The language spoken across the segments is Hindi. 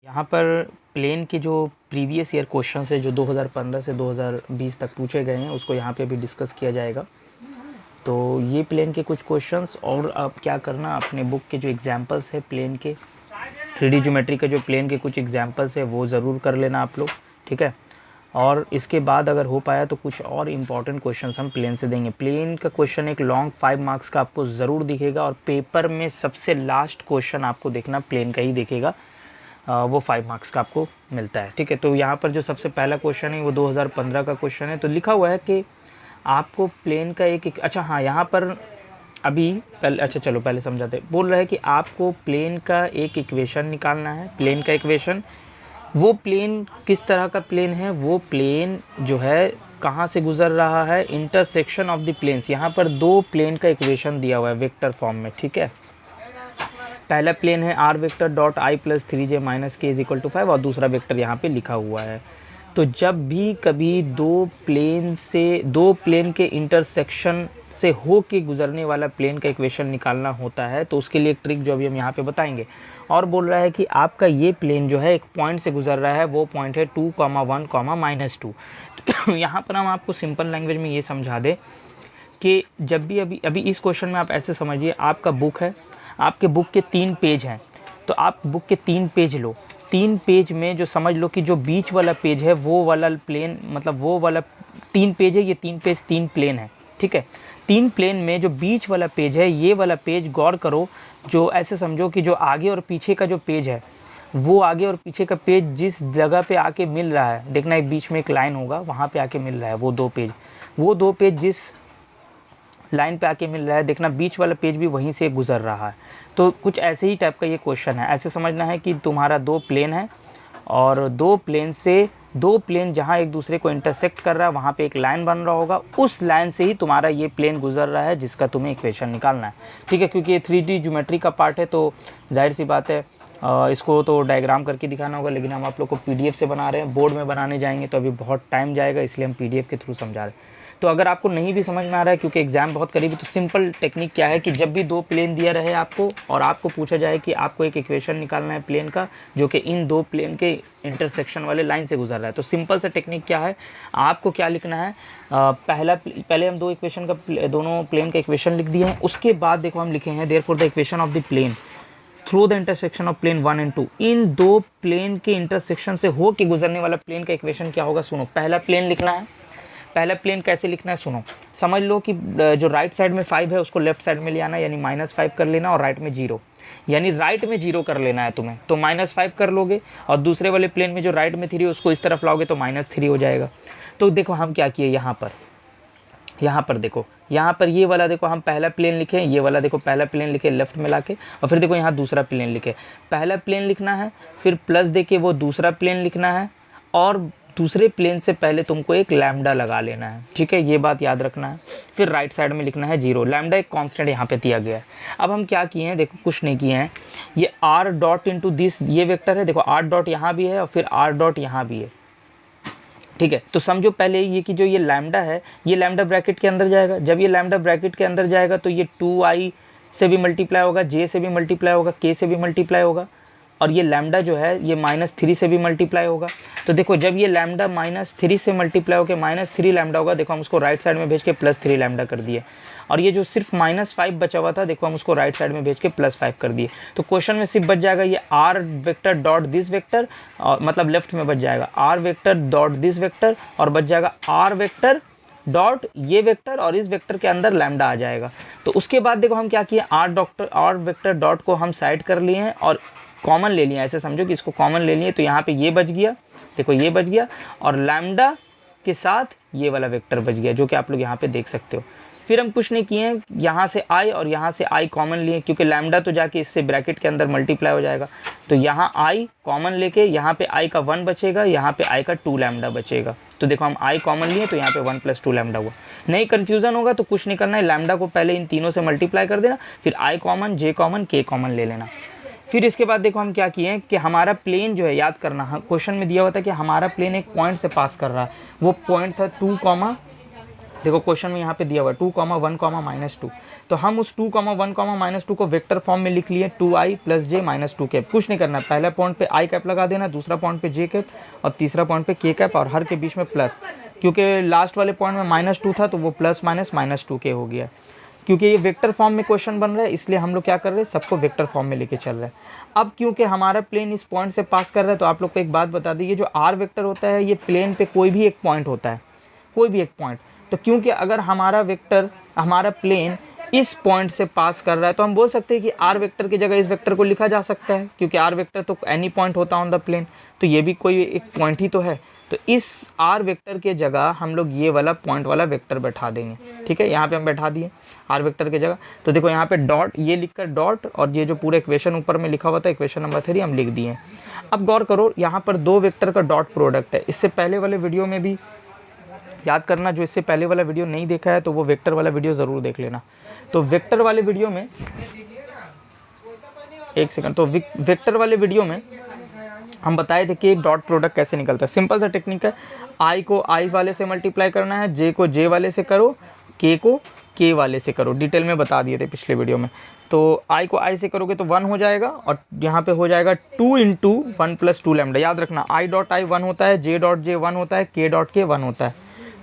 यहाँ पर प्लेन के जो प्रीवियस ईयर क्वेश्चन है जो 2015 से 2020 तक पूछे गए हैं उसको यहाँ पे भी डिस्कस किया जाएगा। तो ये प्लेन के कुछ क्वेश्चंस और आप क्या करना, अपने बुक के जो एग्जांपल्स है प्लेन के 3D ज्योमेट्री के जो प्लेन के कुछ एग्जांपल्स है वो ज़रूर कर लेना आप लोग, ठीक है। और इसके बाद अगर हो पाया तो कुछ और इम्पॉर्टेंट क्वेश्चंस हम प्लेन से देंगे। प्लेन का क्वेश्चन एक लॉन्ग 5 मार्क्स का आपको ज़रूर दिखेगा और पेपर में सबसे लास्ट क्वेश्चन आपको देखना प्लेन का ही देखेगा, वो 5 मार्क्स का आपको मिलता है, ठीक है। तो यहाँ पर जो सबसे पहला क्वेश्चन है वो 2015 का क्वेश्चन है। तो लिखा हुआ है कि आपको प्लेन का एक अच्छा हाँ यहाँ पर अभी पहले अच्छा चलो पहले समझाते। बोल रहा है कि आपको प्लेन का एक इक्वेशन निकालना है। प्लेन का इक्वेशन, वो प्लेन किस तरह का प्लेन है, वो प्लेन जो है कहाँ से गुजर रहा है, इंटरसेक्शन ऑफ द प्लेन्स। यहाँ पर दो प्लेन का इक्वेशन दिया हुआ है वेक्टर फॉर्म में, ठीक है। पहला प्लेन है R vector dot I plus 3j minus K is equal to 5 और दूसरा वेक्टर यहाँ पे लिखा हुआ है। तो जब भी कभी दो प्लेन के इंटरसेक्शन से हो के गुजरने वाला प्लेन का इक्वेशन निकालना होता है तो उसके लिए एक ट्रिक जो अभी हम यहाँ पे बताएंगे। और बोल रहा है कि आपका ये प्लेन जो है एक पॉइंट से गुजर रहा है, वो पॉइंट है 2, 1, -2। तो यहाँ पर हम आपको सिंपल लैंग्वेज में ये समझा दें कि जब भी अभी इस क्वेश्चन में आप ऐसे समझिए, आपका बुक है, आपके बुक के 3 पेज हैं, तो आप बुक के 3 पेज लो। 3 पेज में जो समझ लो कि जो बीच वाला पेज है वो वाला प्लेन, मतलब वो वाला 3 पेज है, ये 3 पेज 3 प्लेन है, ठीक है। 3 प्लेन में जो बीच वाला पेज है, ये वाला पेज गौर करो, जो ऐसे समझो कि जो आगे और पीछे का जो पेज है, वो आगे और पीछे का पेज जिस जगह पे आके मिल रहा है, देखना एक बीच में एक लाइन होगा, वहाँ पे आके मिल रहा है वो दो पेज जिस लाइन पे आके मिल रहा है, देखना बीच वाला पेज भी वहीं से गुजर रहा है। तो कुछ ऐसे ही टाइप का ये क्वेश्चन है। ऐसे समझना है कि तुम्हारा 2 प्लेन है और 2 प्लेन जहाँ एक दूसरे को इंटरसेक्ट कर रहा है वहाँ पे एक लाइन बन रहा होगा, उस लाइन से ही तुम्हारा ये प्लेन गुजर रहा है जिसका तुम्हें इक्वेशन निकालना है, ठीक है। क्योंकि ये 3D ज्योमेट्री का पार्ट है तो जाहिर सी बात है इसको तो डायग्राम करके दिखाना होगा, लेकिन हम आप लोग को PDF से बना रहे हैं। बोर्ड में बनाने जाएंगे तो अभी बहुत टाइम जाएगा, इसलिए हम PDF के थ्रू समझा रहे हैं। तो अगर आपको नहीं भी समझ में आ रहा है क्योंकि एग्जाम बहुत करीब है, तो सिंपल टेक्निक क्या है कि जब भी 2 प्लेन दिया रहे आपको और आपको पूछा जाए कि आपको एक इक्वेशन निकालना है प्लेन का जो कि इन 2 प्लेन के इंटरसेक्शन वाले लाइन से गुजर रहा है, तो सिंपल सा टेक्निक क्या है, आपको क्या लिखना है, पहले हम दोनों प्लेन का इक्वेशन लिख दिए हैं। उसके बाद देखो हम लिखे हैं therefore the equation of the plane through the intersection of plane 1 and 2। इन 2 प्लेन के इंटरसेक्शन से हो के गुजरने वाला प्लेन का इक्वेशन क्या होगा, सुनो। पहला प्लेन लिखना है। पहला प्लेन कैसे लिखना है, सुनो। समझ लो कि जो राइट साइड में 5 है उसको लेफ्ट साइड में ले आना, यानी -5 कर लेना, और राइट में 0, यानी राइट में 0 कर लेना है तुम्हें, तो -5 कर लोगे। और दूसरे वाले प्लेन में जो राइट में 3 है उसको इस तरफ लाओगे तो -3 हो जाएगा। तो देखो हम क्या किए यहाँ पर देखो, यहाँ पर ये वाला देखो हम पहला प्लेन लिखे, ये वाला देखो पहला प्लेन लिखे लेफ्ट में लाके, और फिर देखो यहाँ दूसरा प्लेन लिखे। पहला प्लेन लिखना है, फिर प्लस देके वो दूसरा प्लेन लिखना है, और दूसरे प्लेन से पहले तुमको एक लैम्डा लगा लेना है, ठीक है। ये बात याद रखना है। फिर राइट साइड में लिखना है 0। लैम्डा एक कांस्टेंट यहाँ पे दिया गया है। अब हम क्या किए हैं, देखो कुछ नहीं किए हैं। ये r डॉट इंटू दिस, ये वेक्टर है, देखो r डॉट यहाँ भी है और फिर r डॉट यहाँ भी है, ठीक है। तो समझो पहले ये कि जो ये लैम्डा है, ये लैम्डा ब्रैकेट के अंदर जाएगा। जब ये लैम्डा ब्रैकेट के अंदर जाएगा तो ये 2i से भी मल्टीप्लाई होगा, j से भी मल्टीप्लाई होगा, k से भी मल्टीप्लाई होगा, और ये लैम्डा जो है ये -3 से भी मल्टीप्लाई होगा। तो देखो जब ये लैम्डा -3 से मल्टीप्लाई होकर -3 लैम्डा होगा, देखो हम उसको राइट साइड में भेज के +3 लैम्डा कर दिए। और ये जो सिर्फ -5 बचा हुआ था, देखो हम उसको राइट साइड में भेज के +5 कर दिए। तो क्वेश्चन में सिर्फ बच जाएगा ये r vector dot this vector, मतलब लेफ्ट में बच जाएगा r vector dot this vector, और बच जाएगा r वेक्टर डॉट ये वेक्टर, और इस वेक्टर के अंदर लैम्डा आ जाएगा। तो उसके बाद देखो हम क्या किए, r वेक्टर डॉट को हम साइड कर लिए हैं और कॉमन ले लिया। ऐसे समझो कि इसको कॉमन ले लिए, तो यहाँ पे ये बच गया, देखो ये बच गया, और लैम्डा के साथ ये वाला वेक्टर बच गया जो कि आप लोग यहाँ पे देख सकते हो। फिर हम कुछ नहीं किए हैं, यहाँ से i और यहाँ से i कॉमन लिए, क्योंकि लैम्डा तो जाके इससे ब्रैकेट के अंदर मल्टीप्लाई हो जाएगा। तो यहाँ i कॉमन लेके यहाँ पे i का 1 बचेगा, यहाँ पे i का 2 लैम्डा बचेगा। तो देखो हम i कॉमन लिए तो यहाँ पे 1 + 2 लैम्डा हुआ। नहीं कन्फ्यूज़न होगा तो कुछ नहीं करना है, लैम्डा को पहले इन तीनों से मल्टीप्लाई कर देना, फिर i common, j common, k common ले लेना। फिर इसके बाद देखो हम क्या किए हैं कि हमारा प्लेन जो है, याद करना क्वेश्चन में दिया हुआ था कि हमारा प्लेन एक पॉइंट से पास कर रहा है। वो पॉइंट था 2, देखो क्वेश्चन में यहाँ पे दिया हुआ है 2, 1, -2, तो हम उस 2, 1, -2 को वेक्टर फॉर्म में लिख लिए 2i + j - 2 कैप। कुछ नहीं करना है, पहले पॉइंट पे i कैप लगा देना, दूसरा पॉइंट पे j कैप और तीसरा पॉइंट पे k कैप और हर के बीच में प्लस, क्योंकि लास्ट वाले पॉइंट में -2 था तो वो प्लस माइनस -2k हो गया। क्योंकि ये वेक्टर फॉर्म में क्वेश्चन बन रहा है इसलिए हम लोग क्या कर रहे हैं, सबको वेक्टर फॉर्म में लेके चल रहे हैं। अब क्योंकि हमारा प्लेन इस पॉइंट से पास कर रहा है तो आप लोग को एक बात बता दी, ये जो r वेक्टर होता है ये प्लेन पे कोई भी एक पॉइंट होता है, कोई भी एक पॉइंट। तो क्योंकि अगर हमारा वेक्टर, हमारा प्लेन इस पॉइंट से पास कर रहा है तो हम बोल सकते हैं कि r वेक्टर की जगह इस वेक्टर को लिखा जा सकता है, क्योंकि r वेक्टर तो एनी पॉइंट होता है ऑन द प्लेन, तो ये भी कोई एक पॉइंट ही तो है। तो इस r वेक्टर के जगह हम लोग ये वाला पॉइंट वाला वेक्टर बैठा देंगे, ठीक है। यहाँ पे हम बैठा दिए r वेक्टर की जगह। तो देखो यहाँ पे डॉट, ये लिखकर डॉट, और ये जो पूरा इक्वेशन ऊपर में लिखा हुआ था इक्वेशन नंबर 3 हम लिख दिए। अब गौर करो, यहाँ पर दो वेक्टर का डॉट प्रोडक्ट है। इससे पहले वाले वीडियो में भी याद करना, जो इससे पहले वाला वीडियो नहीं देखा है तो वो वेक्टर वाला वीडियो ज़रूर देख लेना। तो वेक्टर वाले वीडियो में, एक सेकंड, तो वेक्टर वाले वीडियो में हम बताए थे कि डॉट प्रोडक्ट कैसे निकलता है। सिंपल सा टेक्निक है, i को i वाले से मल्टीप्लाई करना है, j को j वाले से करो, k को k वाले से करो। डिटेल में बता दिए थे पिछले वीडियो में। तो i को i से करोगे तो 1 हो जाएगा और यहाँ पे हो जाएगा 2 × 1 + 2 लैम्डा। याद रखना i डॉट i 1 होता है, j डॉट j 1 होता है, k डॉट k 1 होता है।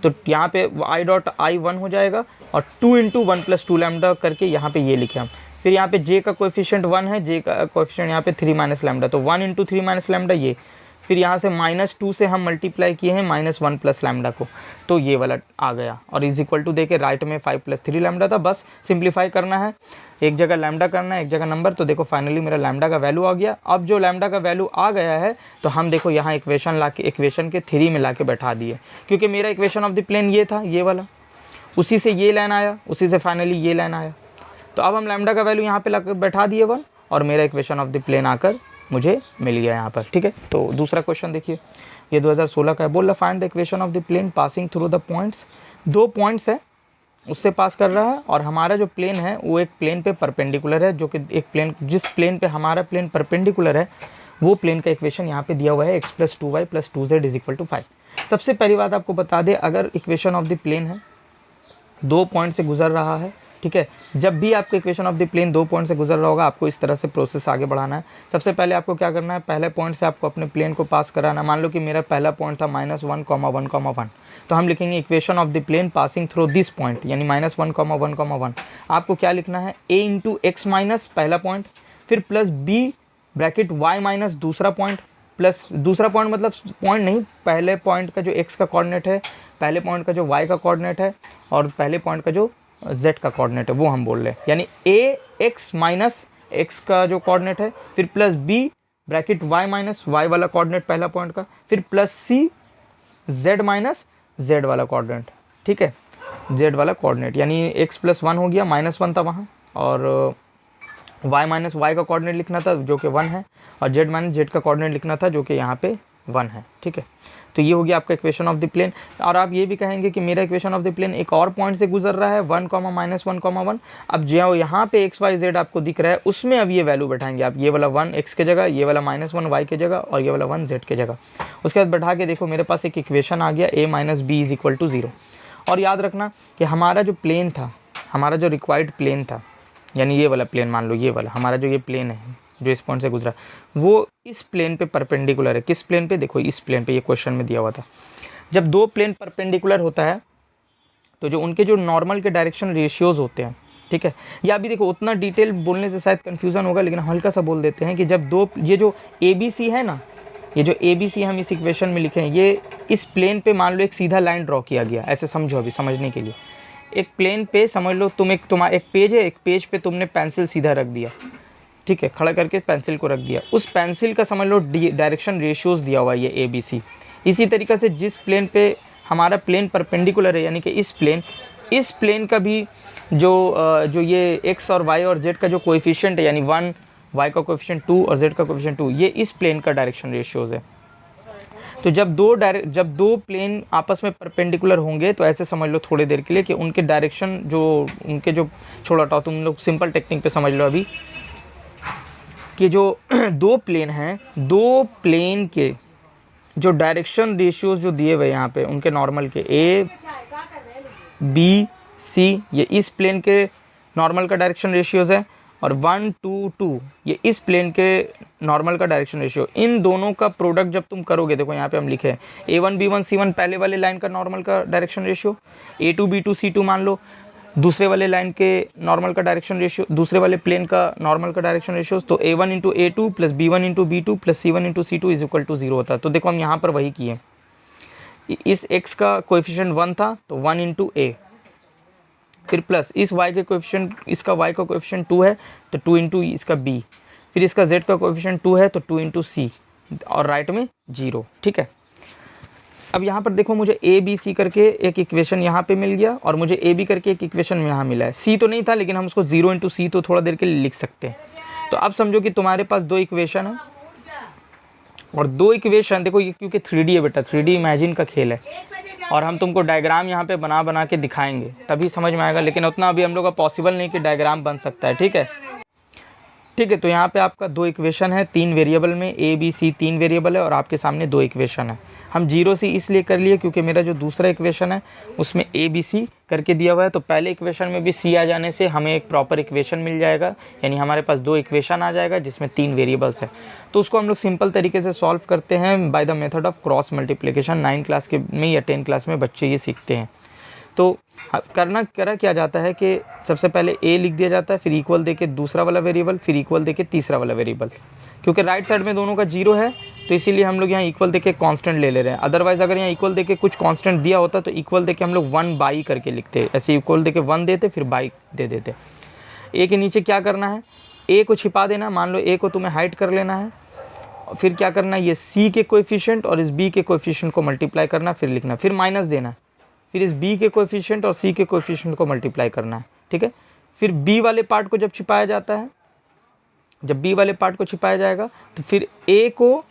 तो यहाँ पे i डॉट i 1 हो जाएगा और 2 × 1 + 2 लैम्डा करके यहाँ पे ये लिखे हम। फिर यहाँ पे j का कोएफिशिएंट 1 है, j का कोएफिशिएंट यहाँ पे 3 - लैम्डा, तो 1 × 3 - लैम्डा ये। फिर यहाँ से -2 से हम मल्टीप्लाई किए हैं -1 + लैम्डा को, तो ये वाला आ गया और इज इक्वल टू दे के राइट में 5 + 3 लैम्डा था। बस सिंप्लीफाई करना है, एक जगह लैम्डा करना है, एक जगह नंबर। तो देखो फाइनली मेरा लैम्डा का वैल्यू आ गया। अब जो लैम्डा का वैल्यू आ गया है तो हम देखो यहाँ इक्वेशन के 3 में ला के बैठा दिए, क्योंकि मेरा इक्वेशन ऑफ द प्लेन ये था, ये वाला, उसी से ये लाइन आया, उसी से फाइनली ये लाइन आया। तो अब हम लैम्डा का वैल्यू यहाँ पे ला के बैठा दिए 1 और मेरा इक्वेशन ऑफ द प्लेन आकर मुझे मिल गया यहाँ पर, ठीक है। तो दूसरा क्वेश्चन देखिए, ये 2016 का है। बोल रहा find the equation of the plane passing through the points. 2 points है उससे पास कर रहा है और हमारा जो प्लेन है वो एक प्लेन पे परपेंडिकुलर है, जो कि एक प्लेन, जिस प्लेन पे हमारा प्लेन परपेंडिकुलर है वो प्लेन का इक्वेशन यहाँ पे दिया हुआ है x + 2y + 2z = 5। सबसे पहली बात आपको बता दें, अगर इक्वेशन ऑफ द प्लेन है 2 पॉइंट से गुजर रहा है, ठीक है, जब भी आपका equation of the plane 2 point से गुजर रहा होगा आपको इस तरह से प्रोसेस आगे बढ़ाना है। सबसे पहले आपको क्या करना है, पहले पॉइंट से आपको अपने प्लेन को पास कराना। मान लो कि मेरा पहला पॉइंट था -1, 1, 1, तो हम लिखेंगे equation of the plane passing through this point, यानी -1, 1, 1। आपको क्या लिखना है, a × x- पहला पॉइंट, फिर +b ब्रैकेट y- दूसरा पॉइंट, प्लस दूसरा पॉइंट मतलब पॉइंट नहीं, पहले पॉइंट का जो x का कोऑर्डिनेट है, पहले पॉइंट का जो y का कोऑर्डिनेट है और पहले पॉइंट का जो z का कोऑर्डिनेट है वो हम बोल रहे हैं, यानी ax - x का जो कोऑर्डिनेट है, फिर +b ब्रैकेट y- y वाला कोऑर्डिनेट पहला पॉइंट का, फिर +c z - z वाला कोऑर्डिनेट, ठीक है, z वाला कोऑर्डिनेट, यानी x + 1 हो गया, -1 था वहाँ, और y- y का कोऑर्डिनेट लिखना था जो कि 1 है, और z - z का कोऑर्डिनेट लिखना था जो कि यहाँ पे 1 है, ठीक है। तो ये हो गया आपका इक्वेशन ऑफ द प्लेन। और आप ये भी कहेंगे कि मेरा इक्वेशन ऑफ द प्लेन एक और पॉइंट से गुजर रहा है 1, -1, 1। अब जो यहाँ पे x, y, z आपको दिख रहा है उसमें अब ये वैल्यू बैठाएंगे आप, ये वाला 1 x के जगह, ये वाला -1 y के जगह और ये वाला 1 z के जगह। उसके बाद बैठा के देखो मेरे पास एक इक्वेशन आ गया a - b = 0। और याद रखना कि हमारा जो प्लेन था, हमारा जो रिक्वायर्ड प्लेन था, यानी ये वाला प्लेन, मान लो ये वाला हमारा जो ये प्लेन है जो इस पॉइंट से गुजरा, वो इस प्लेन पे परपेंडिकुलर है। किस प्लेन पे, देखो इस प्लेन पे, ये क्वेश्चन में दिया हुआ था। जब 2 प्लेन परपेंडिकुलर होता है तो जो उनके जो नॉर्मल के डायरेक्शन रेशियोज होते हैं, ठीक है, या अभी देखो उतना डिटेल बोलने से शायद कन्फ्यूज़न होगा लेकिन हल्का सा बोल देते हैं कि जब ये जो ABC है ना, ये जो ABC हम इस इक्वेशन में लिखे हैं, ये इस प्लेन पे मान लो एक सीधा लाइन ड्रॉ किया गया, ऐसे समझो अभी समझने के लिए। एक प्लेन पे समझ लो तुम्हारा एक पेज है, एक पेज पे तुमने पेंसिल सीधा रख दिया, ठीक है, खड़ा करके पेंसिल को रख दिया, उस पेंसिल का समझ लो डायरेक्शन रेशियोज दिया हुआ है ये ABC। इसी तरीक़े से जिस प्लेन पे हमारा प्लेन परपेंडिकुलर है, यानी कि इस प्लेन का भी जो ये x और y और z का जो कोएफिशिएंट है, यानी 1 y का कोएफिशिएंट 2 और z का कोएफिशिएंट 2, ये इस प्लेन का डायरेक्शन रेशियोज है। तो जब दो प्लेन आपस में परपेंडिकुलर होंगे तो ऐसे समझ लो थोड़ी देर के लिए कि उनके डायरेक्शन जो छोड़ा हटाओ, तुम लोग सिंपल टेक्निक पे समझ लो अभी कि जो 2 प्लेन हैं, 2 प्लेन के जो डायरेक्शन रेशियोज जो दिए हुए यहाँ पे उनके नॉर्मल के a बी सी ये इस प्लेन के नॉर्मल का डायरेक्शन रेशियोज़ है, और 1 2 2 ये इस प्लेन के नॉर्मल का डायरेक्शन रेशियो। इन दोनों का प्रोडक्ट जब तुम करोगे, देखो यहाँ पे हम लिखे हैं A1 B1 C1 पहले वाले लाइन का नॉर्मल का direction ratio, A2 B2 C2 मान लो दूसरे वाले लाइन के नॉर्मल का डायरेक्शन रेशियो, दूसरे वाले प्लेन का नॉर्मल का डायरेक्शन रेशियो। तो A1 इंटू A2 प्लस B1 इंटू B2 प्लस C1 into C2 is equal to 0 होता है। तो देखो हम यहाँ पर वही किए, इस x का कोएफिशिएंट 1 था तो 1 इंटू A, फिर प्लस इस y के कोएफिशिएंट, इसका y का कोएफिशिएंट 2 है तो 2 इंटू इसका b, फिर इसका z का कोएफिशिएंट 2 है तो 2 इंटू सी, और राइट में 0। ठीक है, अब यहाँ पर देखो मुझे ए बी सी करके एक इक्वेशन यहाँ पे मिल गया, और मुझे ए बी करके एक इक्वेशन यहाँ मिला है। सी तो नहीं था लेकिन हम उसको 0 इंटू सी तो थोड़ा देर के लिए लिख सकते हैं। तो अब समझो कि तुम्हारे पास दो इक्वेशन है, और दो इक्वेशन, देखो ये क्योंकि 3D है बेटा, 3D इमेजिन का खेल है, और हम तुमको डायग्राम यहाँ पे बना बना के दिखाएंगे तभी समझ में आएगा, लेकिन उतना अभी हम लोग का पॉसिबल नहीं कि डायग्राम बन सकता है। ठीक है, ठीक है। तो यहाँ पे आपका दो इक्वेशन है, 3 वेरिएबल में, ए बी सी 3 वेरिएबल है, और आपके सामने दो इक्वेशन है। हम 0 से इसलिए कर लिए क्योंकि मेरा जो दूसरा इक्वेशन है उसमें ए बी सी करके दिया हुआ है, तो पहले इक्वेशन में भी सी आ जाने से हमें एक प्रॉपर इक्वेशन मिल जाएगा, यानी हमारे पास दो इक्वेशन आ जाएगा जिसमें 3 वेरिएबल्स है। तो उसको हम लोग सिंपल तरीके से सॉल्व करते हैं by the method of cross multiplication. 9 class के में या 10 क्लास में बच्चे ये सीखते हैं। तो करा क्या जाता है कि सबसे पहले ए लिख दिया जाता है, फिर इक्वल देके दूसरा वाला वेरिएबल, फिर इक्वल देके तीसरा वाला वेरिएबल। क्योंकि राइट साइड में दोनों का 0 है तो इसीलिए हम लोग यहाँ इक्वल देके कांस्टेंट ले रहे हैं। अदरवाइज अगर यहाँ इक्वल देके कुछ कांस्टेंट दिया होता तो इक्वल देके हम लोग 1 बाई करके लिखते, ऐसे इक्वल देके 1 देते फिर बाई दे देते। ए के नीचे क्या करना है, ए को छिपा देना, मान लो ए को तुम्हें हाइड कर लेना है, फिर क्या करना है, ये सी के कोएफिशिएंट और इस बी के कोएफिशिएंट को मल्टीप्लाई करना, फिर लिखना, फिर माइनस देना, फिर इस b के कोएफिशिएंट और c के कोएफिशिएंट को मल्टीप्लाई करना है। ठीक है, फिर b वाले पार्ट को जब छिपाया जाता है, जब b वाले पार्ट को छिपाया जाएगा तो फिर a को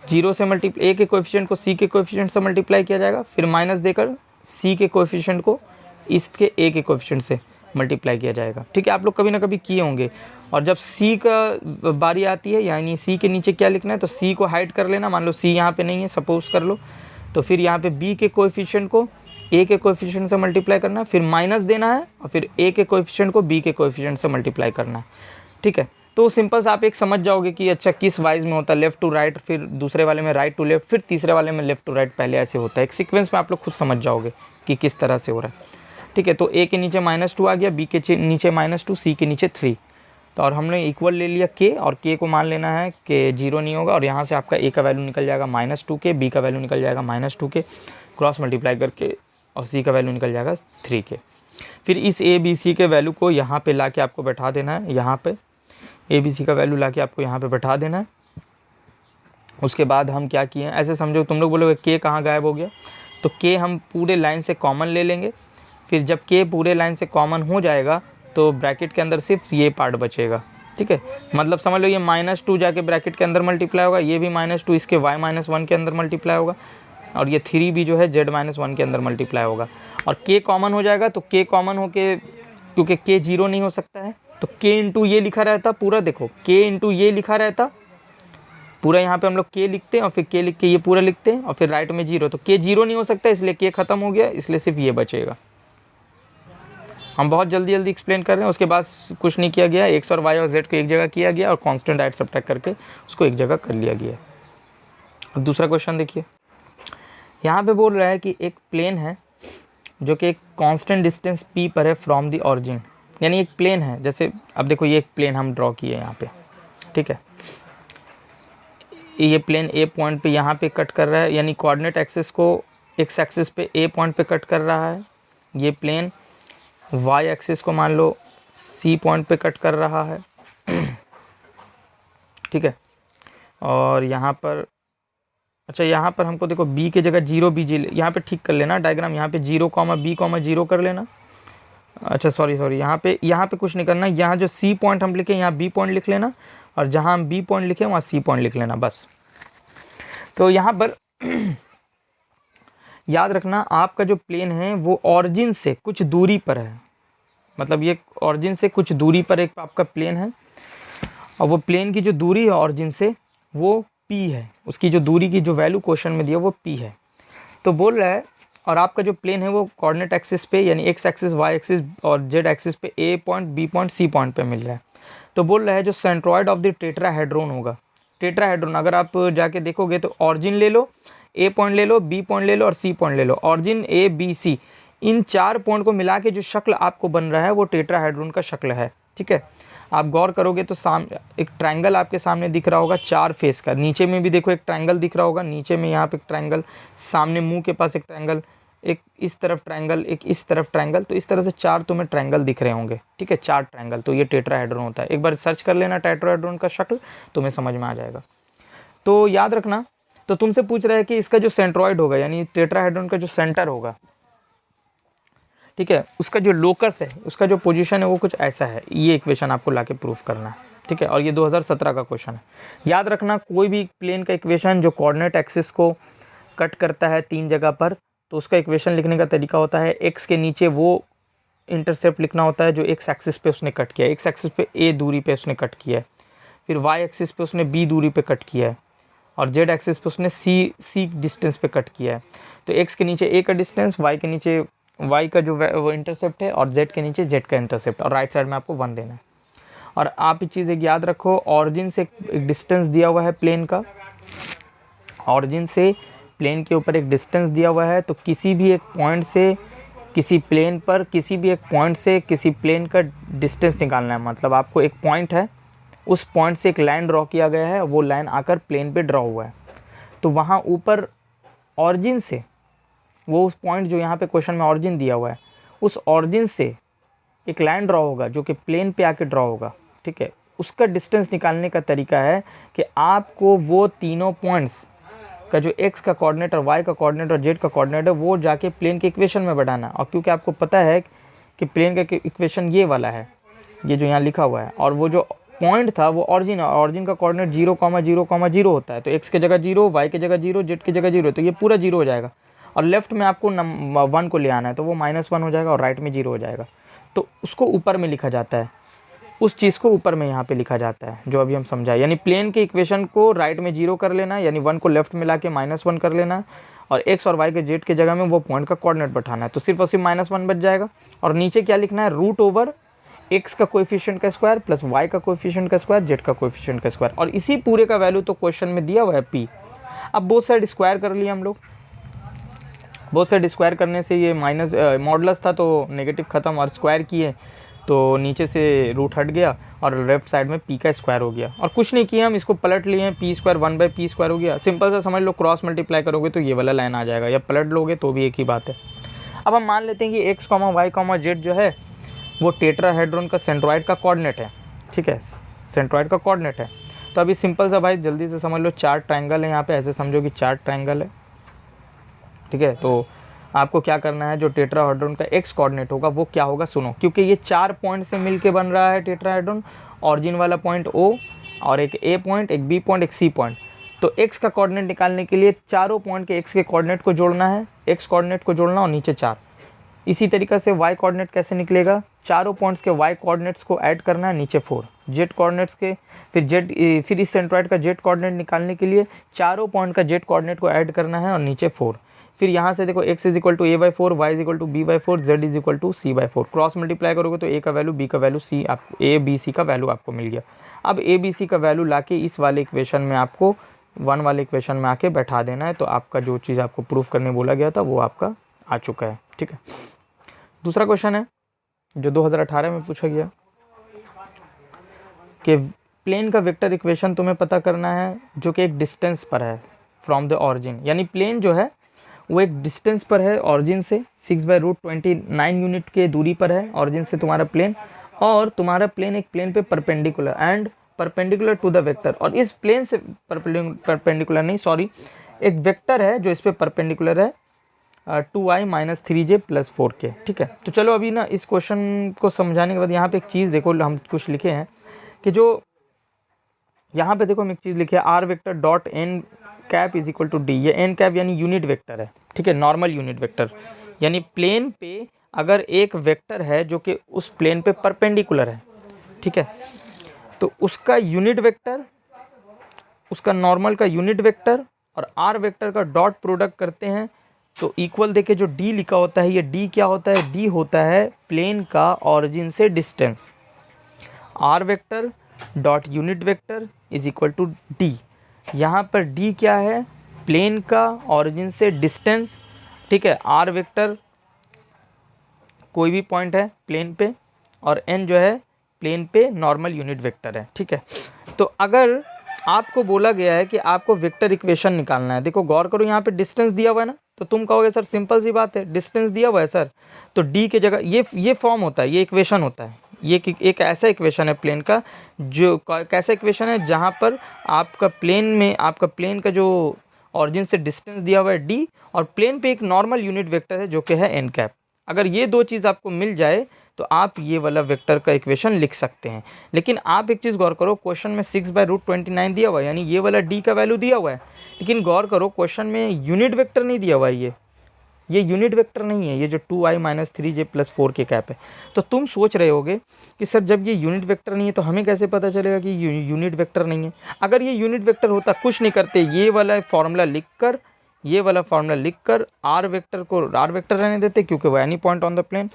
0 से a के कोएफिशिएंट को c के कोएफिशिएंट से मल्टीप्लाई किया जाएगा, फिर माइनस देकर c के कोएफिशिएंट को इसके a के कोएफिशिएंट से मल्टीप्लाई किया जाएगा। ठीक है, आप लोग कभी ना कभी किए होंगे। और जब c का बारी आती है, यानी c के नीचे क्या लिखना है, तो c को हाइड कर लेना, मान लो c यहाँ पे नहीं है सपोज कर लो, तो फिर यहाँ पे b के कोएफिशिएंट को a के कोएफिशिएंट से मल्टीप्लाई करना है, फिर माइनस देना है, और फिर a के कोएफिशिएंट को b के कोएफिशिएंट से मल्टीप्लाई करना है। ठीक है, तो सिंपल से आप एक समझ जाओगे कि अच्छा किस वाइज में होता है, लेफ्ट टू राइट, फिर दूसरे वाले में राइट टू लेफ्ट, फिर तीसरे वाले में लेफ्ट टू राइट, पहले ऐसे होता है। एक सीक्वेंस में आप लोग खुद समझ जाओगे कि किस तरह से हो रहा है। ठीक है, तो a के नीचे -2 आ गया, b के नीचे -2, c के नीचे 3, तो और हमने इक्वल ले लिया k, और k को मान लेना है कि 0 नहीं होगा, और यहाँ से आपका a का वैल्यू निकल जाएगा -2k, b का वैल्यू निकल जाएगा -2k, क्रॉस मल्टीप्लाई करके, और c का वैल्यू निकल जाएगा 3k। फिर इस a b c के वैल्यू को यहाँ पे ला के आपको बैठा देना है, यहाँ पे a b c का वैल्यू ला के आपको यहाँ पे बैठा देना है। उसके बाद हम क्या किए हैं, ऐसे समझो, तुम लोग बोलोगे k कहाँ गायब हो गया, तो k हम पूरे लाइन से कॉमन ले लेंगे। फिर जब k पूरे लाइन से कॉमन हो जाएगा तो ब्रैकेट के अंदर सिर्फ ये पार्ट बचेगा। ठीक है, मतलब समझ लो ये -2 जाके ब्रैकेट के अंदर मल्टीप्लाई होगा, ये भी -2 इसके y-1 के अंदर मल्टीप्लाई होगा, और ये 3 भी जो है z-1 के अंदर मल्टीप्लाई होगा, और k कॉमन हो जाएगा। तो k कॉमन होके, क्योंकि k 0 नहीं हो सकता है, तो k इंटू ये लिखा रहता पूरा, देखो k इंटू ये लिखा रहता पूरा, यहाँ पे हम लोग k लिखते हैं और फिर k लिख के ये पूरा लिखते हैं, और फिर राइट में 0, तो k 0 नहीं हो सकता इसलिए k ख़त्म हो गया, इसलिए सिर्फ ये बचेगा। हम बहुत जल्दी एक्सप्लेन कर रहे हैं, उसके बाद कुछ नहीं किया गया, x और y और z को एक जगह किया गया और कांस्टेंट ऐड सब्ट्रैक्ट करके उसको एक जगह कर लिया गया। अब दूसरा क्वेश्चन देखिए, यहाँ पे बोल रहा है कि एक प्लेन है जो कि एक कांस्टेंट डिस्टेंस p पर है फ्रॉम द ऑरिजिन, यानी एक प्लेन है, जैसे अब देखो ये एक प्लेन हम ड्रॉ किए यहाँ पे। ठीक है, ये प्लेन a पॉइंट पे यहाँ पे कट कर रहा है, यानी कोऑर्डिनेट एक्सिस को x एक्सिस पे a पॉइंट पे कट कर रहा है। ये प्लेन y एक्सिस को मान लो c पॉइंट पे कट कर रहा है। ठीक है, और यहाँ पर, अच्छा यहाँ पर हमको देखो b के जगह 0 b जी, यहाँ पे ठीक कर लेना डायग्राम, यहाँ पे 0, b, 0 कर लेना। अच्छा सॉरी यहाँ पे कुछ नहीं करना, यहाँ जो c पॉइंट हम लिखे यहाँ b पॉइंट लिख लेना, और जहाँ हम b पॉइंट लिखे वहाँ c पॉइंट लिख लेना बस। तो यहाँ पर याद रखना, आपका जो प्लेन है वो ऑरिजिन से कुछ दूरी पर है, मतलब ये ऑरिजिन से कुछ दूरी पर एक आपका प्लेन है, और वो प्लेन की जो दूरी है ऑरिजिन से वो p है, उसकी जो दूरी की जो वैल्यू क्वेश्चन में दिया वो p है। तो बोल रहा है और आपका जो प्लेन है वो कोऑर्डिनेट एक्सिस पे यानी एक्स एक्सिस वाई एक्सिस और जेड एक्सिस पे A point B point C point पे मिल रहा है। तो बोल रहा है जो सेंट्रॉइड ऑफ द टेट्राहेड्रॉन होगा, टेट्राहेड्रॉन अगर आप जाके देखोगे तो ऑरिजिन ले लो, ए पॉइंट ले लो, बी पॉइंट ले लो और सी पॉइंट ले लो, ऑरिजिन ए बी सी, इन 4 पॉइंट को मिला के जो शक्ल आपको बन रहा है वो टेट्राहेड्रॉन का शक्ल है। ठीक है, आप गौर करोगे तो एक ट्रायंगल आपके सामने दिख रहा होगा 4 फेस का, नीचे में भी देखो एक ट्रायंगल दिख रहा होगा, नीचे में यहाँ पे एक ट्रायंगल, सामने मुंह के पास एक ट्रायंगल, एक इस तरफ ट्रायंगल, एक इस तरफ ट्रायंगल, तो इस तरह से 4 तुम्हें ट्रायंगल दिख रहे होंगे। ठीक है, 4 ट्रायंगल, तो ये टेट्राहेड्रॉन होता है। एक बार सर्च कर लेना टेट्राहेड्रॉन का शक्ल, तुम्हें समझ में आ जाएगा। तो याद रखना, तो तुमसे पूछ रहा है कि इसका जो सेंट्रॉइड होगा यानी टेट्राहेड्रॉन का जो सेंटर होगा, ठीक है, उसका जो लोकस है, उसका जो पोजीशन है वो कुछ ऐसा है। ये इक्वेशन आपको लाके प्रूफ करना है। ठीक है, और ये 2017 का क्वेश्चन है। याद रखना, कोई भी प्लेन का इक्वेशन जो कोऑर्डिनेट एक्सिस को कट करता है 3 जगह पर, तो उसका इक्वेशन लिखने का तरीका होता है एक्स के नीचे वो इंटरसेप्ट लिखना होता है जो एक्स एक्सिस पे उसने कट किया है। एक्स एक्सिस पे ए दूरी पे उसने कट किया है, फिर वाई एक्सिस पे उसने बी दूरी पे कट किया है, और जेड एक्सिस पे उसने सी डिस्टेंस पे कट किया है। तो एक्स के नीचे ए का डिस्टेंस, वाई के नीचे वाई का जो वो इंटरसेप्ट है, और जेड के नीचे जेड का इंटरसेप्ट, और राइट साइड में आपको 1 देना है। और आप ये चीज़ एक याद रखो, ऑरिजिन से एक डिस्टेंस दिया हुआ है प्लेन का, ऑरिजिन से प्लेन के ऊपर एक डिस्टेंस दिया हुआ है, तो किसी भी एक पॉइंट से किसी प्लेन पर किसी भी एक पॉइंट से किसी प्लेन का डिस्टेंस निकालना है। मतलब आपको एक पॉइंट है, उस पॉइंट से एक लाइन ड्रॉ किया गया है, वो लाइन आकर प्लेन पे ड्रॉ हुआ है, तो वहाँ ऊपर ऑरिजिन से वो उस पॉइंट जो यहाँ पे क्वेश्चन में ऑरिजिन दिया हुआ है, उस ऑरिजिन से एक लाइन ड्रॉ होगा जो कि प्लेन पे आके ड्रॉ होगा। ठीक है, उसका डिस्टेंस निकालने का तरीका है कि आपको वो तीनों पॉइंट्स का जो एक्स का कोऑर्डिनेट और वाई का कोऑर्डिनेट और जेड का कोऑर्डिनेट है वो जाके प्लेन के इक्वेशन में बढ़ाना। और क्योंकि आपको पता है कि प्लेन का इक्वेशन ये वाला है, ये जो यहाँ लिखा हुआ है, और वो जो पॉइंट था वो ऑरिजिन है, ऑरिजिन का कोऑर्डिनेट 0,0,0 होता है, तो एक्स की जगह 0, वाई की जगह 0, जेड की जगह 0, तो ये पूरा 0 हो जाएगा। और लेफ्ट में आपको 1 को ले आना है, तो वो -1 हो जाएगा, और राइट में 0 हो जाएगा। तो उसको ऊपर में लिखा जाता है, उस चीज़ को ऊपर में यहाँ पे लिखा जाता है जो अभी हम समझाए। यानी प्लेन के इक्वेशन को राइट में 0 कर लेना, यानी 1 को लेफ्ट में ला के -1 कर लेना, और एक्स और वाई के जेड के जगह में वो पॉइंट का कोऑर्डिनेट बैठाना है, तो सिर्फ और सिर्फ -1 बच जाएगा। और नीचे क्या लिखना है, √ एक्स का कोएफिशिएंट का स्क्वायर प्लस वाई का कोएफिशिएंट का स्क्वायर, जेड का कोएफिशिएंट का स्क्वायर, और इसी पूरे का वैल्यू तो क्वेश्चन में दिया हुआ है p। अब बोथ साइड स्क्वायर कर लिया हम लोग, बोथ साइड स्क्वायर करने से ये माइनस मॉडुलस था तो नेगेटिव खत्म, और स्क्वायर किए तो नीचे से रूट हट गया, और लेफ्ट साइड में p का स्क्वायर हो गया। और कुछ नहीं किया, हम इसको पलट लिए, p² 1/p² हो गया। सिंपल सा समझ लो, क्रॉस मल्टीप्लाई करोगे तो ये वाला लाइन आ जाएगा, या पलट लोगे तो भी एक ही बात है। अब हम मान लेते हैं कि x, y, z जो है वो टेट्राहेड्रॉन का सेंट्रॉइड का कोऑर्डिनेट है। ठीक है, सेंट्रॉइड का कोऑर्डिनेट है। तो अभी सिंपल सा भाई जल्दी से समझ लो, 4 ट्रायंगल है यहाँ पे, ऐसे समझो कि 4 ट्रायंगल है। ठीक है, तो आपको क्या करना है, जो टेट्राहेड्रॉन का एक्स कोऑर्डिनेट होगा वो क्या होगा सुनो, क्योंकि ये 4 पॉइंट से मिलके बन रहा है टेट्राहेड्रॉन, ऑरिजिन वाला पॉइंट O, और एक A पॉइंट, एक B पॉइंट, एक C पॉइंट। तो एक्स का कोऑर्डिनेट निकालने के लिए चारों पॉइंट के एक्स के कोऑर्डिनेट को जोड़ना है, एक्स कोऑर्डिनेट को जोड़ना, और नीचे 4। इसी तरीक़े से वाई कोऑर्डिनेट कैसे निकलेगा, चारों पॉइंट्स के वाई कोऑर्डिनेट्स को ऐड करना है, नीचे 4 जेड कोऑर्डिनेट्स के, फिर इस सेंट्रॉइड का जेड कोऑर्डिनेट निकालने के लिए चारों पॉइंट का जेड कोऑर्डिनेट को ऐड करना है, और नीचे 4। फिर यहाँ से देखो x = a/4, y = b/4, z = c/4, cross multiply करोगे तो a का वैल्यू, b का वैल्यू, c आपको a b c का वैल्यू आपको मिल गया। अब a b c का वैल्यू लाके इस वाले इक्वेशन में आपको 1 वाले इक्वेशन में आके बैठा देना है, तो आपका जो चीज़ आपको प्रूफ करने बोला गया था वो आपका आ चुका है। ठीक है, दूसरा क्वेश्चन है जो 2018 में पूछा गया कि प्लेन का वेक्टर इक्वेशन तुम्हें पता करना है जो कि एक डिस्टेंस पर है फ्रॉम द ऑरिजिन। यानी प्लेन जो है वो एक डिस्टेंस पर है ऑरिजिन से, 6/√29 यूनिट के दूरी पर है ऑरिजिन से तुम्हारा प्लेन, और तुम्हारा प्लेन एक प्लेन पे perpendicular and perpendicular to the vector. और इस प्लेन से परपेंडिकुलर नहीं, सॉरी, एक वेक्टर है जो इस पे परपेंडिकुलर है 2i - 3j + 4k। ठीक है, तो चलो अभी ना इस क्वेश्चन को समझाने के बाद यहाँ पे एक चीज़ देखो, हम कुछ लिखे हैं कि जो यहाँ पे देखो हम एक चीज़ लिखे, r vector dot n cap = d। ये n कैप यानी यूनिट वेक्टर है। ठीक है, नॉर्मल यूनिट वेक्टर, यानी प्लेन पे अगर एक वेक्टर है जो कि उस प्लेन पे परपेंडिकुलर है, ठीक है, तो उसका यूनिट वेक्टर, उसका नॉर्मल का यूनिट वेक्टर और r वेक्टर का डॉट प्रोडक्ट करते हैं तो इक्वल देके जो डी लिखा होता है, ये डी क्या होता है, डी होता है प्लेन का ऑरिजिन से distance. R vector dot unit vector is equal to D. यहाँ पर डी क्या है, प्लेन का ऑरिजिन से डिस्टेंस, ठीक है। आर वेक्टर कोई भी पॉइंट है प्लेन पे, और एन जो है प्लेन पे नॉर्मल यूनिट वेक्टर है, ठीक है। तो अगर आपको बोला गया है कि आपको वेक्टर इक्वेशन निकालना है, देखो गौर करो, यहाँ पे डिस्टेंस दिया हुआ है ना, तो तुम कहोगे सर सिंपल सी बात है, डिस्टेंस दिया हुआ है सर, तो डी की जगह ये फॉर्म होता है, ये इक्वेशन होता है, ये एक ऐसा इक्वेशन है प्लेन का, जो कैसा इक्वेशन है जहाँ पर आपका प्लेन का जो ऑरिजिन से डिस्टेंस दिया हुआ है डी, और प्लेन पे एक नॉर्मल यूनिट वेक्टर है जो कि है एन कैप। अगर ये दो चीज़ आपको मिल जाए तो आप ये वाला वेक्टर का इक्वेशन लिख सकते हैं। लेकिन आप एक चीज़ गौर करो, क्वेश्चन में 6/√29 दिया हुआ है, यानी ये वाला डी का वैल्यू दिया हुआ है, लेकिन गौर करो क्वेश्चन में यूनिट वेक्टर नहीं दिया हुआ है, ये यूनिट वेक्टर नहीं है, ये जो 2i-3j+4 के कैप है। तो तुम सोच रहे होगे कि सर जब ये यूनिट वेक्टर नहीं है तो हमें कैसे पता चलेगा कि यूनिट वेक्टर नहीं है। अगर ये यूनिट वेक्टर होता, कुछ नहीं करते, ये वाला फार्मूला लिखकर आर वेक्टर को आर वेक्टर रहने देते, क्योंकि वो any point on the plane,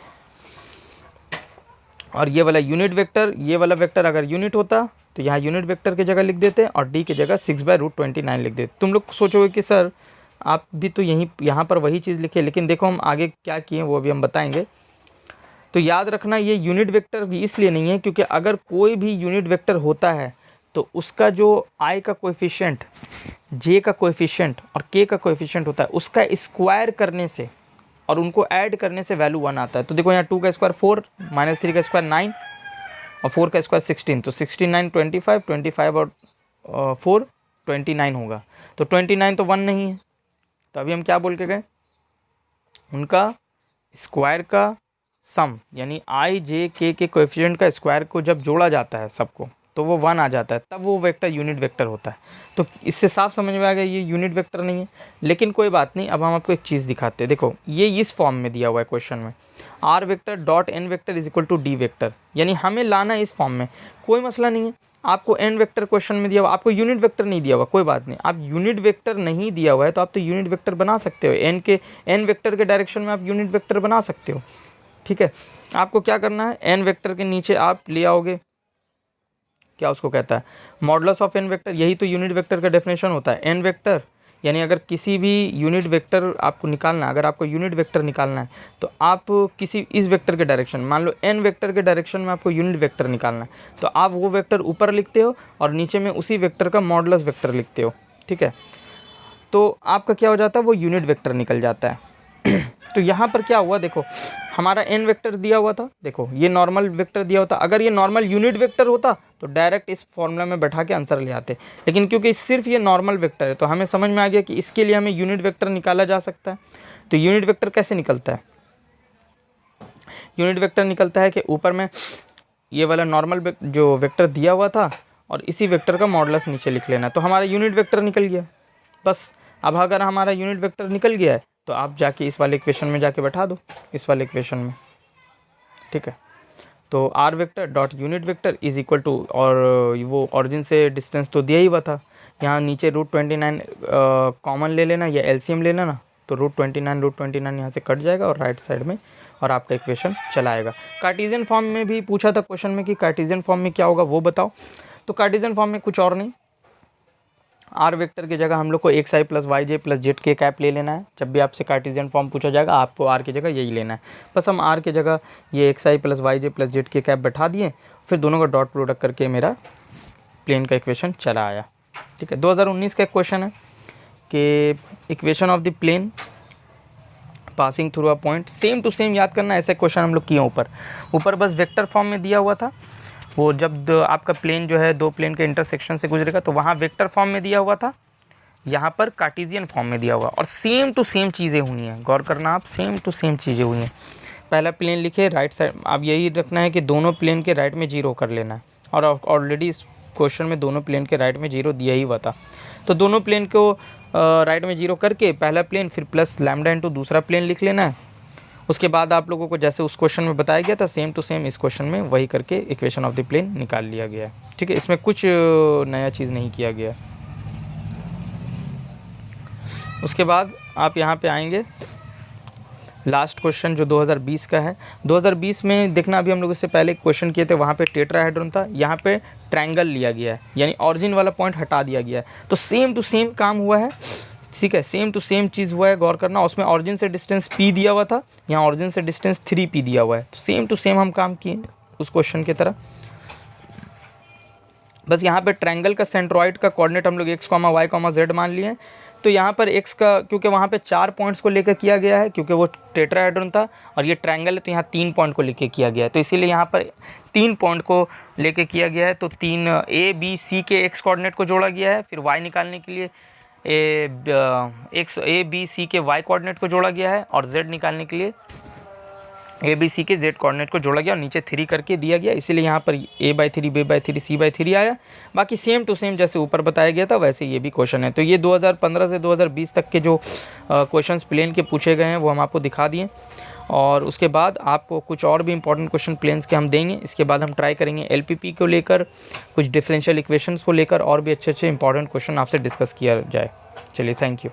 और ये वाला यूनिट वेक्टर, ये वाला वेक्टर अगर यूनिट होता तो यहाँ यूनिट वेक्टर की जगह लिख देते और डी की जगह 6/√29 लिख देते। तुम लोग सोचोगे कि सर आप भी तो यहाँ पर वही चीज़ लिखे, लेकिन देखो हम आगे क्या किए वो भी हम बताएंगे। तो याद रखना, ये यूनिट वेक्टर भी इसलिए नहीं है क्योंकि अगर कोई भी यूनिट वेक्टर होता है तो उसका जो आई का कोएफिशिएंट, जे का कोएफिशिएंट और के का कोएफिशिएंट होता है, उसका स्क्वायर करने से और उनको ऐड करने से वैल्यू 1 आता है। तो देखो यहाँ 2 का स्क्वायर 4, -3 का स्क्वायर 9 और 4 का स्क्वायर 16, तो 16 9 25, 25 और 4 29 होगा। तो 29 तो 1 नहीं है, तो अभी हम क्या बोल के गए, उनका स्क्वायर का सम, यानी आई जे के कोएफिशिएंट का स्क्वायर को जब जोड़ा जाता है सबको तो वो 1 आ जाता है, तब वो वेक्टर यूनिट वेक्टर होता है। तो इससे साफ समझ में आ गया ये यूनिट वेक्टर नहीं है। लेकिन कोई बात नहीं, अब हम आपको एक चीज़ दिखाते हैं। देखो ये इस फॉर्म में दिया हुआ है क्वेश्चन में, R vector dot N vector is equal to D vector, यानी हमें लाना है इस फॉर्म में। कोई मसला नहीं है, आपको एन वेक्टर क्वेश्चन में दिया हुआ, आपको यूनिट वेक्टर नहीं दिया हुआ, कोई बात नहीं, आप यूनिट वेक्टर नहीं दिया हुआ है तो आप तो यूनिट वेक्टर बना सकते हो, एन वेक्टर के डायरेक्शन में आप यूनिट वेक्टर बना सकते हो, ठीक है। आपको क्या करना है, एन वेक्टर के नीचे आप ले आओगे, क्या उसको कहता है, मॉडुलस ऑफ एन वेक्टर, यही तो यूनिट वेक्टर का डेफिनेशन होता है। एन वेक्टर यानी अगर किसी भी यूनिट वेक्टर आपको निकालना है, अगर आपको यूनिट वेक्टर निकालना है तो आप किसी इस वेक्टर के डायरेक्शन, मान लो एन वेक्टर के डायरेक्शन में आपको यूनिट वेक्टर निकालना है, तो आप वो वेक्टर ऊपर लिखते हो और नीचे में उसी वेक्टर का मॉडुलस वेक्टर लिखते हो, ठीक है। तो आपका क्या हो जाता है, वो यूनिट वेक्टर निकल जाता है। तो यहाँ पर क्या हुआ, देखो हमारा एन वेक्टर दिया हुआ था, देखो ये नॉर्मल वेक्टर दिया होता, अगर ये नॉर्मल यूनिट वेक्टर होता तो डायरेक्ट इस फॉर्मूला में बैठा के आंसर ले आते, लेकिन क्योंकि सिर्फ ये नॉर्मल वेक्टर है तो हमें समझ में आ गया कि इसके लिए हमें यूनिट वेक्टर निकाला जा सकता है। तो यूनिट वेक्टर कैसे निकलता है, यूनिट वेक्टर निकलता है कि ऊपर में ये वाला नॉर्मल जो वेक्टर दिया हुआ था और इसी वेक्टर का मॉडुलस नीचे लिख लेना, तो हमारा यूनिट वेक्टर निकल गया बस। अब अगर हमारा यूनिट वेक्टर निकल गया है तो आप जाके इस वाले इक्वेशन में जाके बैठा दो, इस वाले इक्वेशन में, ठीक है। तो R vector dot unit vector is equal to, और वो ऑरिजिन से डिस्टेंस तो दिया ही हुआ था, यहाँ नीचे √29 कॉमन ले लेना या एलसीएम लेना ना, तो √29 यहाँ से कट जाएगा और राइट साइड में, और आपका इक्वेशन चला आएगा। कार्टेशियन फॉर्म में भी पूछा था क्वेश्चन में कि कार्टेशियन फॉर्म में क्या होगा वो बताओ। तो कार्टेशियन फॉर्म में कुछ और नहीं, आर वेक्टर की जगह हम लोग को xi + yj + z के कैप ले लेना है। जब भी आपसे कार्टेशियन फॉर्म पूछा जाएगा आपको आर की जगह यही लेना है, बस हम आर की जगह ये xi + yj + z के कैप बैठा दिए, फिर दोनों का डॉट प्रोडक्ट करके मेरा प्लेन का इक्वेशन चला आया, ठीक है। 2019 का एक क्वेश्चन है कि equation of the plane passing through a point, same to same याद करना, ऐसे क्वेश्चन हम लोग किए ऊपर बस वेक्टर फॉर्म में दिया हुआ था। वो जब आपका प्लेन जो है दो प्लेन के इंटरसेक्शन से गुजरेगा तो वहाँ वेक्टर फॉर्म में दिया हुआ था, यहाँ पर कार्टेशियन फॉर्म में दिया हुआ, और सेम टू सेम चीज़ें हुई हैं, गौर करना आप, सेम टू सेम चीज़ें हुई हैं। पहला प्लेन लिखे राइट साइड, अब यही रखना है कि दोनों प्लेन के राइट में 0 कर लेना है, और ऑलरेडी इस क्वेश्चन में दोनों प्लेन के राइट में 0 दिया ही हुआ था। तो दोनों प्लेन को राइट में 0 करके पहला प्लेन, फिर प्लस लैम्डा इंटू दूसरा प्लेन लिख लेना है। उसके बाद आप लोगों को जैसे उस क्वेश्चन में बताया गया था सेम टू सेम इस क्वेश्चन में वही करके इक्वेशन ऑफ द प्लेन निकाल लिया गया है, ठीक है। इसमें कुछ नया चीज़ नहीं किया गया। उसके बाद आप यहाँ पे आएंगे लास्ट क्वेश्चन जो 2020 का है। 2020 में देखना, अभी हम लोग इससे पहले क्वेश्चन किए थे, वहाँ पे टेट्राहेड्रॉन था, यहाँ पे ट्रायंगल लिया गया है, यानी ऑरिजिन वाला पॉइंट हटा दिया गया है। तो सेम टू सेम काम हुआ है, ठीक है, सेम टू सेम चीज़ हुआ है, गौर करना। उसमें ऑरिजिन से डिस्टेंस p दिया हुआ था, यहाँ ऑरिजिन से डिस्टेंस 3p दिया हुआ है। तो सेम टू सेम हम काम किए उस क्वेश्चन की तरह। बस यहाँ पे ट्रायंगल का सेंट्रॉइड का कोऑर्डिनेट हम लोग x, y, z मान लिए हैं। तो यहाँ पर x का, क्योंकि वहाँ पे 4 पॉइंट्स को लेकर किया गया है, क्योंकि वो टेट्राहेड्रॉन था और ये ट्रायंगल है, तो यहाँ 3 पॉइंट को लेकर किया गया है। तो इसीलिए यहाँ पर 3 पॉइंट को लेकर किया गया है। तो 3 a b c के x कोऑर्डिनेट को जोड़ा गया है, फिर y निकालने के लिए a b c के y कोऑर्डिनेट को जोड़ा गया है, और z निकालने के लिए ए बी सी के z कोऑर्डिनेट को जोड़ा गया और नीचे 3 करके दिया गया। इसीलिए यहाँ पर a/3 b/3 c/3 आया। बाकी सेम टू सेम जैसे ऊपर बताया गया था वैसे ये भी क्वेश्चन है। तो ये 2015 से 2020 तक के जो क्वेश्चंस प्लेन के पूछे गए हैं वो हम आपको दिखा दिए, और उसके बाद आपको कुछ और भी इंपॉर्टेंट क्वेश्चन प्लेन्स के हम देंगे। इसके बाद हम ट्राई करेंगे LPP को लेकर, कुछ डिफरेंशियल इक्वेशंस को लेकर और भी अच्छे इंपॉर्टेंट क्वेश्चन आपसे डिस्कस किया जाए। चलिए, थैंक यू।